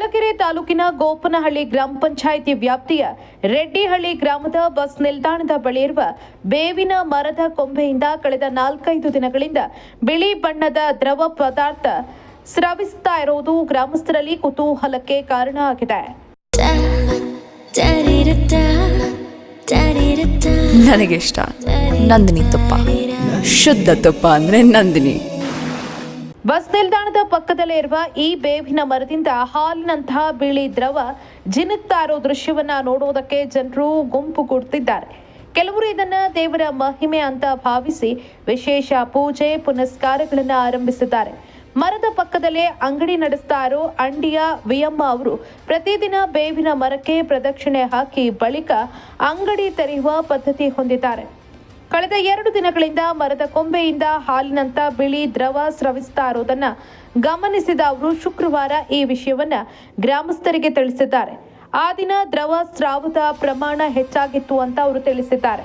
ಚಳ್ಳಕೆರೆ ತಾಲೂಕಿನ ಗೋಪನಹಳ್ಳಿ ಗ್ರಾಮ ಪಂಚಾಯಿತಿ ವ್ಯಾಪ್ತಿಯ ರೆಡ್ಡಿಹಳ್ಳಿ ಗ್ರಾಮದ ಬಸ್ ನಿಲ್ದಾಣದ ಬಳಿ ಇರುವ ಬೇವಿನ ಮರದ ಕೊಂಬೆಯಿಂದ ಕಳೆದ 4-5 ದಿನಗಳಿಂದ ಬಿಳಿ ಬಣ್ಣದ ದ್ರವ ಪದಾರ್ಥ ಸ್ರವಿಸ್ತಾ ಇರುವುದು ಗ್ರಾಮಸ್ಥರಲ್ಲಿ ಕುತೂಹಲಕ್ಕೆ ಕಾರಣ ಆಗಿದೆ. ನನಗೆ ಇಷ್ಟ ನಂದಿನಿ ತುಪ್ಪ, ಶುದ್ಧ ತುಪ್ಪ ಅಂದ್ರೆ ನಂದಿನಿ. ಬಸ್ ನಿಲ್ದಾಣದ ಪಕ್ಕದಲ್ಲೇ ಇರುವ ಈ ಬೇವಿನ ಮರದಿಂದ ಹಾಲಿನಂತಹ ಬಿಳಿ ದ್ರವ ಜಿನುಗ್ತಾ ಇರೋ ದೃಶ್ಯವನ್ನ ನೋಡುವುದಕ್ಕೆ ಜನರು ಗುಂಪುಗೂಡುತ್ತಿದ್ದಾರೆ. ಕೆಲವರು ಇದನ್ನ ದೇವರ ಮಹಿಮೆ ಅಂತ ಭಾವಿಸಿ ವಿಶೇಷ ಪೂಜೆ ಪುನಸ್ಕಾರಗಳನ್ನ ಆರಂಭಿಸಿದ್ದಾರೆ. ಮರದ ಪಕ್ಕದಲ್ಲೇ ಅಂಗಡಿ ನಡೆಸ್ತಾ ಇರೋ ಅಂಡಿಯ ವಿಯಮ್ಮ ಅವರು ಪ್ರತಿದಿನ ಬೇವಿನ ಮರಕ್ಕೆ ಪ್ರದಕ್ಷಿಣೆ ಹಾಕಿ ಬಳಿಕ ಅಂಗಡಿ ತೆರೆಯುವ ಪದ್ಧತಿ ಹೊಂದಿದ್ದಾರೆ. ಕಳೆದ 2 ದಿನಗಳಿಂದ ಮರದ ಕೊಂಬೆಯಿಂದ ಹಾಲಿನಂತ ಬಿಳಿ ದ್ರವ ಸ್ರವಿಸ್ತಾ ಇರೋದನ್ನ ಗಮನಿಸಿದ ಅವರು ಶುಕ್ರವಾರ ಈ ವಿಷಯವನ್ನ ಗ್ರಾಮಸ್ಥರಿಗೆ ತಿಳಿಸಿದ್ದಾರೆ. ಆ ದಿನ ದ್ರವ ಸ್ರಾವದ ಪ್ರಮಾಣ ಹೆಚ್ಚಾಗಿತ್ತು ಅಂತ ಅವರು ತಿಳಿಸಿದ್ದಾರೆ.